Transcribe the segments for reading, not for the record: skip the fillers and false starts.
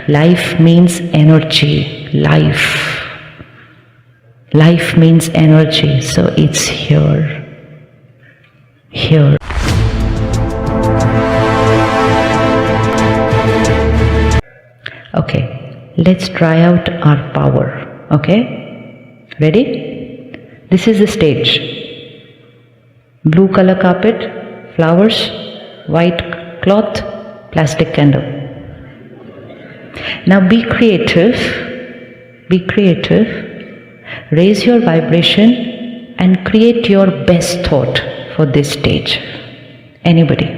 Life means energy. Life means energy. So it's here. Here. Okay, let's try out our power. Okay? Ready? This is the stage. Blue color carpet, flowers, white cloth, plastic candle. Now be creative, raise your vibration and create your best thought for this stage. Anybody?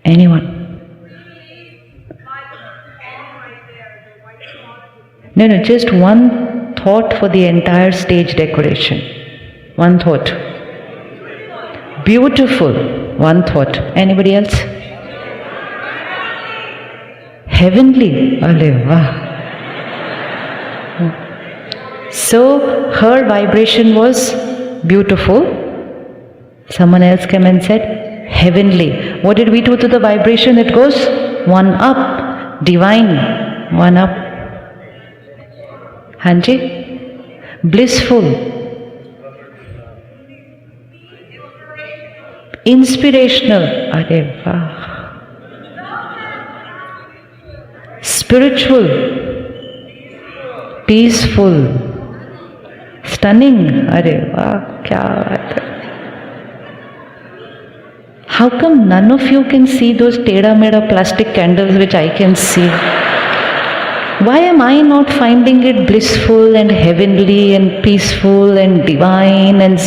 Anyone? No, just one thought for the entire stage decoration. One thought. Beautiful. One thought. Anybody else? Heavenly. So her vibration was beautiful. Someone else came and said heavenly. What did we do to the vibration? It goes one up. Divine. One up. Hanji? Blissful. Inspirational. Arey vah. Spiritual. Peaceful. Stunning. Arey vah, kya baat hai. How come none of you can see those teda-meda plastic candles which I can see? Why am I not finding it blissful and heavenly and peaceful and divine and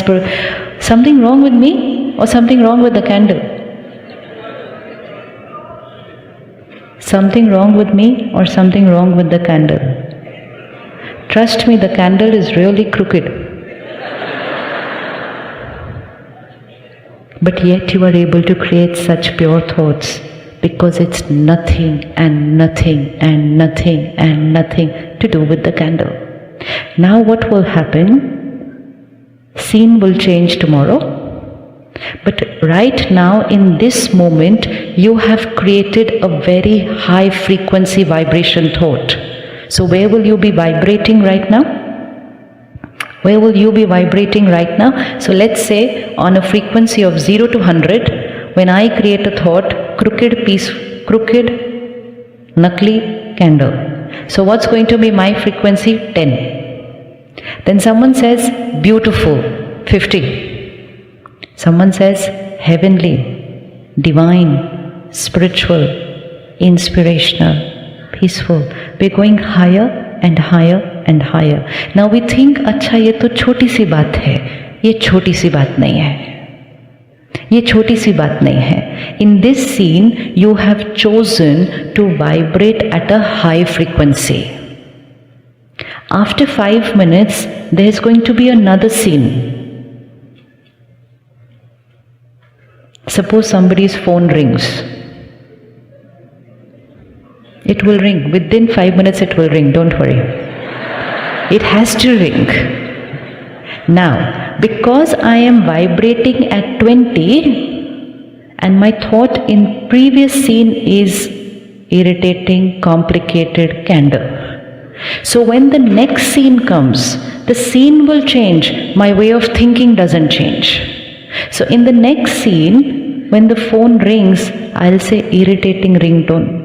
something wrong with me or something wrong with the candle? Something wrong with me or something wrong with the candle? Trust me, the candle is really crooked. But yet you are able to create such pure thoughts because it's nothing and nothing and nothing and nothing to do with the candle. Now what will happen? Scene will change tomorrow. But right now in this moment you have created a very high frequency vibration thought. So where will you be vibrating right now? Where will you be vibrating right now? So let's say on a frequency of 0 to 100, when I create a thought, crooked, nakli candle. So what's going to be my frequency? 10. Then someone says beautiful, 50. Someone says heavenly, divine, spiritual, inspirational, peaceful. We're going higher and higher and higher. Now we think, अच्छा ये तो छोटी सी बात है. ये छोटी सी बात नहीं है. ये छोटी सी बात नहीं है. In this scene, you have chosen to vibrate at a high frequency. After 5 minutes, there is going to be another scene. Suppose somebody's phone rings. It will ring. Within 5 minutes it will ring. Don't worry. It has to ring. Now, because I am vibrating at 20 and my thought in previous scene is irritating, complicated candle. So when the next scene comes, the scene will change. My way of thinking doesn't change. So in the next scene, when the phone rings, I'll say irritating ringtone.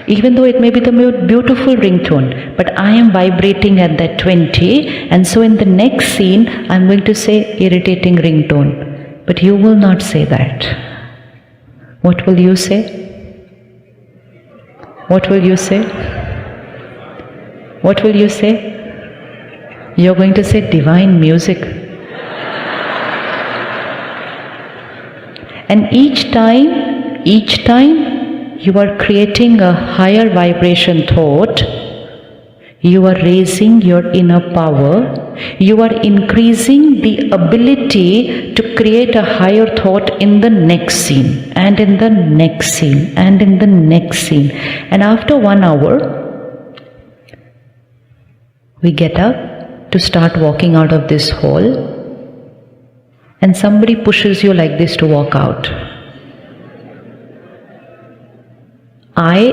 Even though it may be the most beautiful ringtone, but I am vibrating at that 20, and so in the next scene, I'm going to say irritating ringtone. But you will not say that. What will you say? What will you say? What will you say? You're going to say divine music. And each time, you are creating a higher vibration thought, you are raising your inner power, you are increasing the ability to create a higher thought in the next scene, and in the next scene, and in the next scene. And after 1 hour, we get up to start walking out of this hall, and somebody pushes you like this to walk out. I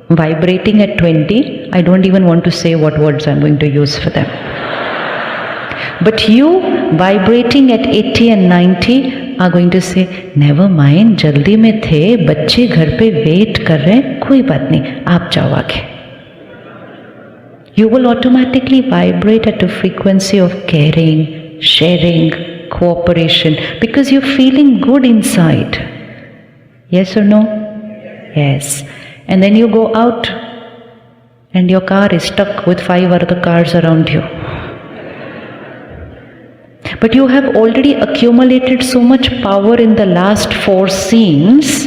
vibrating at 20, I don't even want to say what words I'm going to use for them. But you vibrating at 80 and 90 are going to say, never mind, jaldi में थे, बच्चे घर पे wait कर रहे हैं, कोई बात नहीं, आप जाओ आगे. You will automatically vibrate at a frequency of caring, sharing, cooperation, because you're feeling good inside. Yes or no? Yes. And then you go out and your car is stuck with 5 other cars around you. But you have already accumulated so much power in the last 4 scenes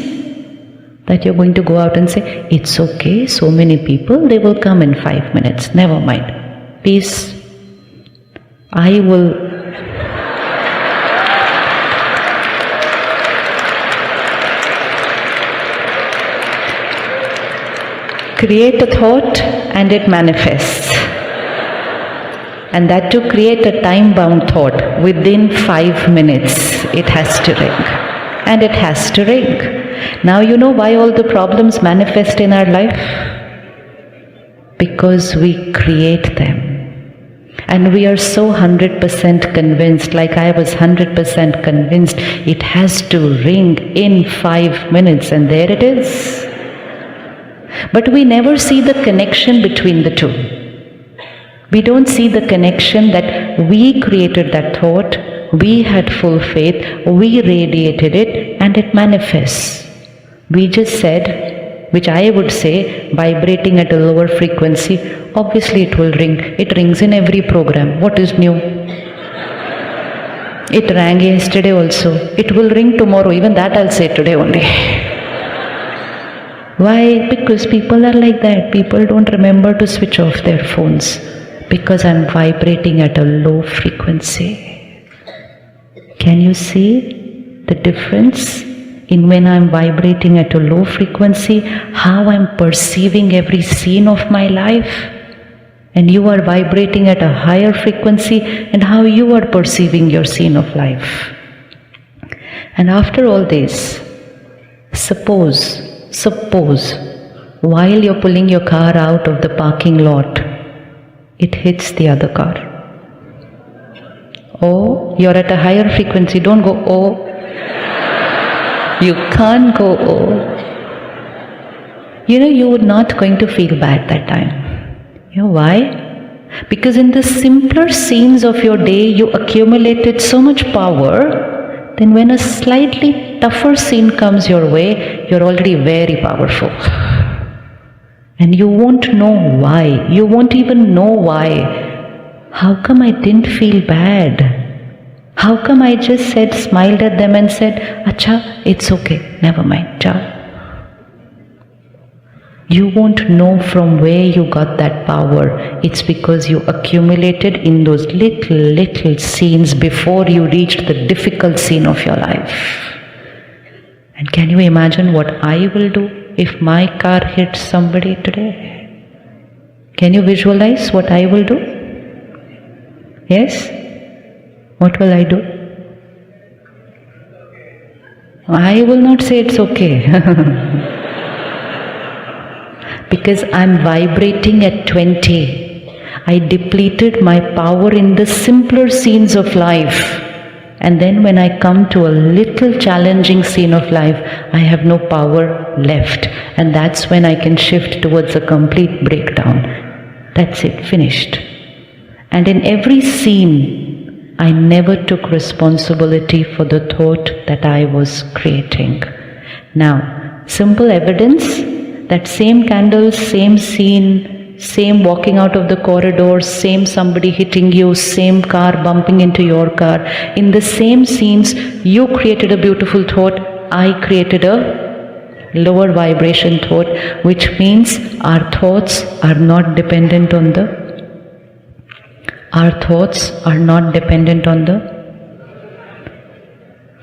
that you're going to go out and say, it's okay, so many people, they will come in 5 minutes, never mind. Peace. I will create a thought and it manifests. And that to create a time-bound thought, within 5 minutes, it has to ring. And it has to ring. Now you know why all the problems manifest in our life? Because we create them. And we are so 100% convinced, like I was 100% convinced, it has to ring in 5 minutes, and there it is. But we never see the connection between the two. We don't see the connection that we created that thought, we had full faith, we radiated it, and it manifests. We just said, which I would say, vibrating at a lower frequency, obviously it will ring. It rings in every program. What is new? It rang yesterday also. It will ring tomorrow. Even that I'll say today only. Why? Because people are like that. People don't remember to switch off their phones. Because I'm vibrating at a low frequency. Can you see the difference in when I'm vibrating at a low frequency, how I'm perceiving every scene of my life? And you are vibrating at a higher frequency, and how you are perceiving your scene of life. And after all this, suppose, while you're pulling your car out of the parking lot, it hits the other car. Oh, you're at a higher frequency. Don't go, oh. You can't go, oh. You know, you're not going to feel bad that time. You know why? Because in the simpler scenes of your day, you accumulated so much power, then when a slightly tougher scene comes your way, you're already very powerful. And you won't know why. You won't even know why. How come I didn't feel bad? How come I just smiled at them and said, Acha, it's okay, never mind, ciao. You won't know from where you got that power. It's because you accumulated in those little scenes before you reached the difficult scene of your life. And can you imagine what I will do if my car hits somebody today? Can you visualize what I will do? Yes? What will I do? I will not say it's okay. Because I'm vibrating at 20. I depleted my power in the simpler scenes of life. And then when I come to a little challenging scene of life, I have no power left. And that's when I can shift towards a complete breakdown. That's it, finished. And in every scene, I never took responsibility for the thought that I was creating. Now, simple evidence that same candle, same scene, same walking out of the corridor, same somebody hitting you, same car bumping into your car. In the same scenes, you created a beautiful thought, I created a lower vibration thought, which means our thoughts are not dependent on the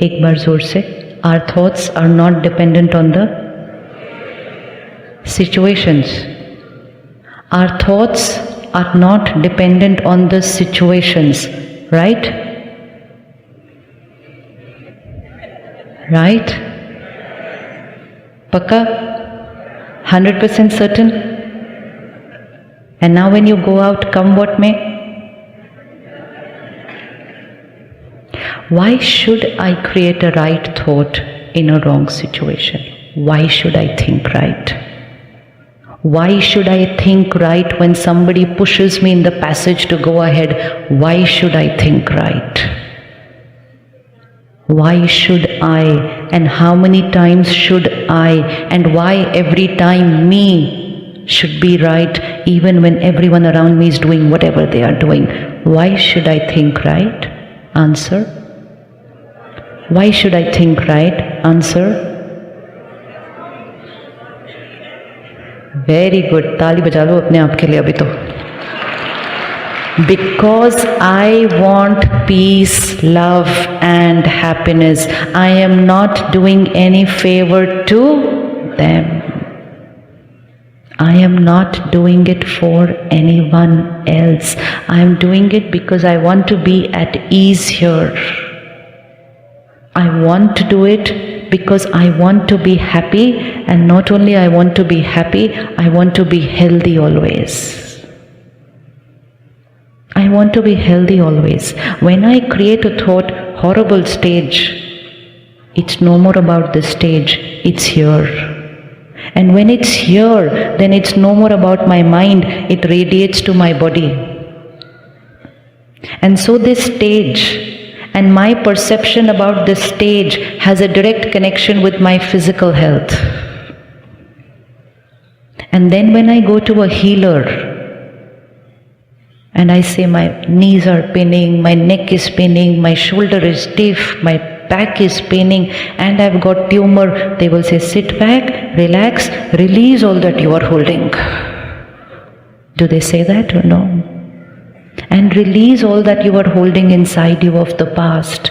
एक बार जोर से, our thoughts are not dependent on the situations. Our thoughts are not dependent on the situations, right? Right? Paka? 100% certain? And now when you go out, come what may? Why should I create a right thought in a wrong situation? Why should I think right? Why should I think right when somebody pushes me in the passage to go ahead? Why should I think right? Why should I? And how many times should I? And why every time me should be right even when everyone around me is doing whatever they are doing? Why should I think right? Answer. Why should I think right? Answer. Very good. ताली बजा लो अपने आप के लिए अभी तो. Because I want peace, love and happiness. I am not doing any favor to them. I am not doing it for anyone else. I am doing it because I want to be at ease here. I want to do it because I want to be happy, and not only I want to be happy, I want to be healthy always. I want to be healthy always. When I create a thought, horrible stage, it's no more about the stage, it's here. And when it's here, then it's no more about my mind, it radiates to my body. And so this stage and my perception about this stage has a direct connection with my physical health. And then when I go to a healer and I say my knees are paining, my neck is paining, my shoulder is stiff, my back is paining and I've got tumor, they will say sit back, relax, release all that you are holding. Do they say that or no? And release all that you are holding inside you of the past.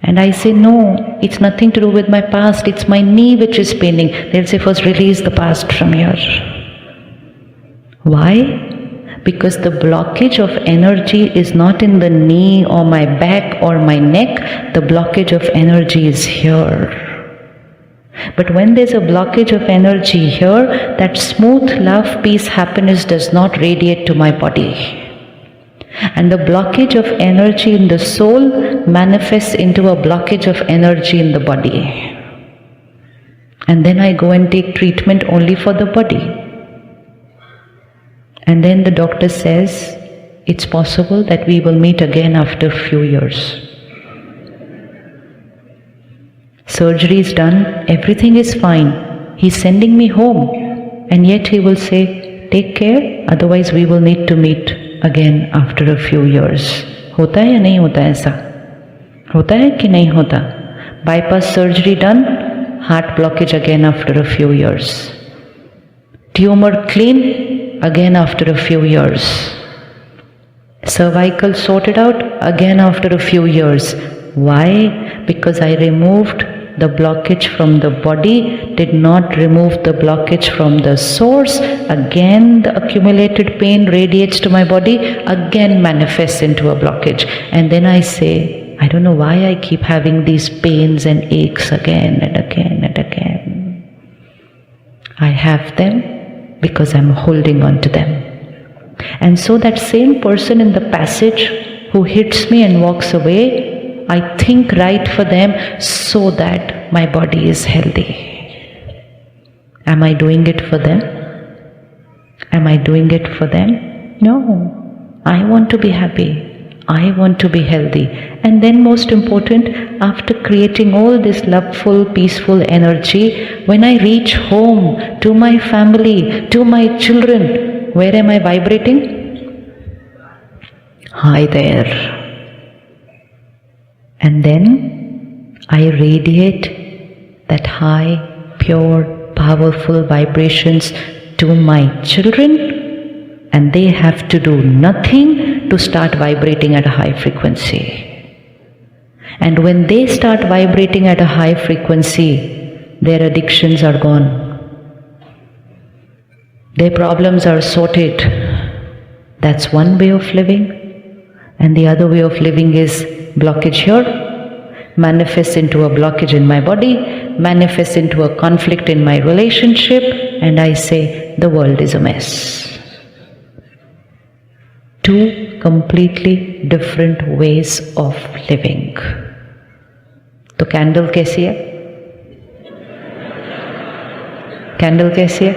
And I say no, it's nothing to do with my past, it's my knee which is paining. They'll say first release the past from here. Why? Because the blockage of energy is not in the knee or my back or my neck, the blockage of energy is here. But when there's a blockage of energy here, that smooth love, peace, happiness does not radiate to my body. And the blockage of energy in the soul manifests into a blockage of energy in the body. And then I go and take treatment only for the body. And then the doctor says, it's possible that we will meet again after a few years. Surgery is done, everything is fine. He's sending me home. And yet he will say, take care, otherwise we will need to meet again after a few years. होता है या नहीं होता है ऐसा? होता है कि नहीं होता? Bypass surgery done, heart blockage again after a few years. Tumor clean, again after a few years. Cervical sorted out, again after a few years. Why? Because I removed the blockage from the body, did not remove the blockage from the source. Again the accumulated pain radiates to my body, again manifests into a blockage. And then I say, I don't know why I keep having these pains and aches again and again and again. I have them because I'm holding on to them. And so that same person in the passage who hits me and walks away, I think right for them so that my body is healthy. Am I doing it for them? Am I doing it for them? No. I want to be happy. I want to be healthy. And then most important, after creating all this loveful, peaceful energy, when I reach home, to my family, to my children, where am I vibrating? Hi there. And then I radiate that high, pure, powerful vibrations to my children, and they have to do nothing to start vibrating at a high frequency. And when they start vibrating at a high frequency, their addictions are gone. Their problems are sorted. That's one way of living. And the other way of living is blockage here, manifests into a blockage in my body, manifests into a conflict in my relationship, and I say, the world is a mess. Two completely different ways of living. तो candle कैसी है? Candle कैसी है?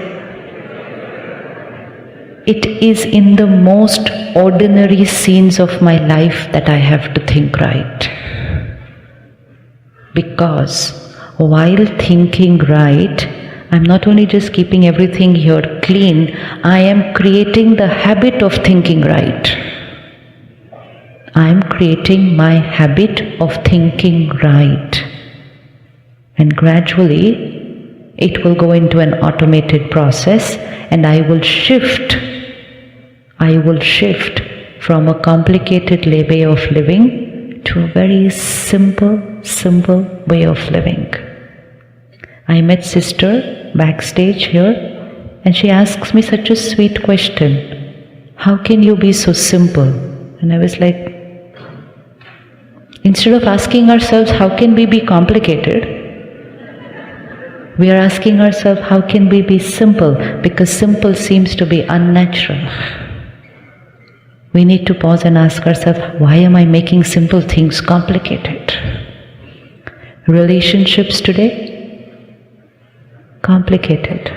It is in the most ordinary scenes of my life that I have to think right. Because while thinking right, I'm not only just keeping everything here clean, I am creating the habit of thinking right. I am creating my habit of thinking right. And gradually, it will go into an automated process, and I will shift from a complicated way of living to a very simple way of living. I met sister backstage here, and she asks me such a sweet question. How can you be so simple? And I was like, instead of asking ourselves, how can we be complicated? We are asking ourselves, how can we be simple? Because simple seems to be unnatural. We need to pause and ask ourselves, why am I making simple things complicated? Relationships today, complicated.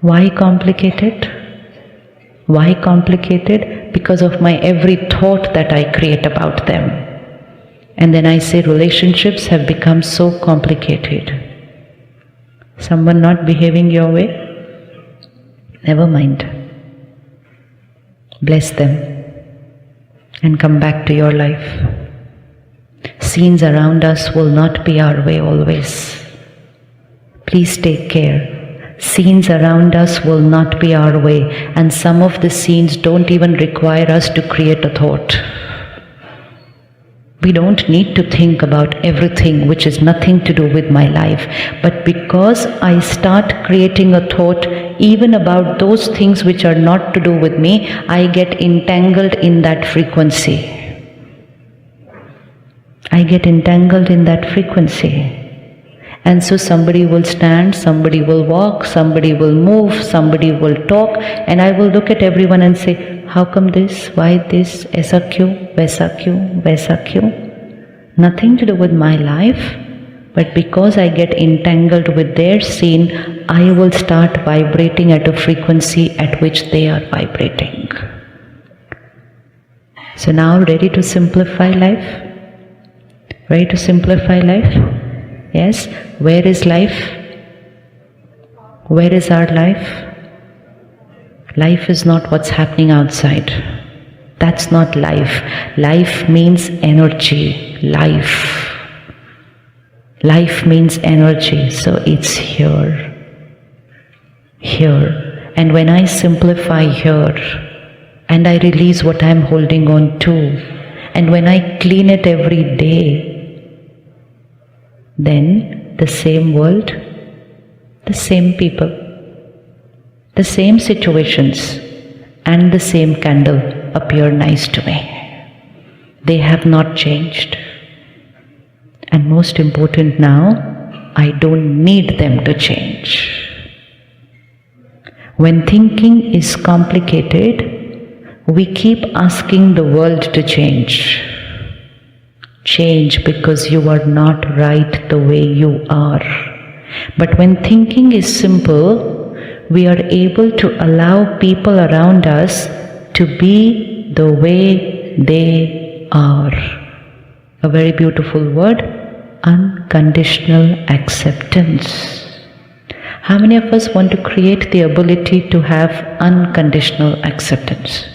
Why complicated? Why complicated? Because of my every thought that I create about them. And then I say relationships have become so complicated. Someone not behaving your way? Never mind. Bless them and come back to your life. Scenes around us will not be our way always. Please take care. Scenes around us will not be our way, and some of the scenes don't even require us to create a thought. We don't need to think about everything which is nothing to do with my life. But because I start creating a thought even about those things which are not to do with me, I get entangled in that frequency. I get entangled in that frequency. And so somebody will stand, somebody will walk, somebody will move, somebody will talk, and I will look at everyone and say, how come this? Why this? Aisa kyun? Vaisa kyun? Vaisa kyun? Nothing to do with my life, but because I get entangled with their scene, I will start vibrating at a frequency at which they are vibrating. So now, ready to simplify life? Ready to simplify life? Yes. Where is life? Where is our life? Life is not what's happening outside. That's not life. Life means energy. Life. Life means energy. So it's here. Here. And when I simplify here, and I release what I'm holding on to, and when I clean it every day, then the same world, the same people, the same situations, and the same candle appear nice to me. They have not changed. And most important now, I don't need them to change. When thinking is complicated, we keep asking the world to change. Change because you are not right the way you are. But when thinking is simple, we are able to allow people around us to be the way they are. A very beautiful word, unconditional acceptance. How many of us want to create the ability to have unconditional acceptance?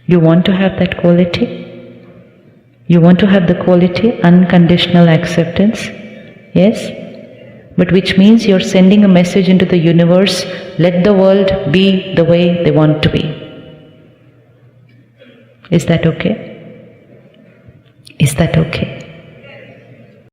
You want to have that quality? You want to have the quality, unconditional acceptance? Yes? But which means you're sending a message into the universe, let the world be the way they want to be. Is that okay? Is that okay?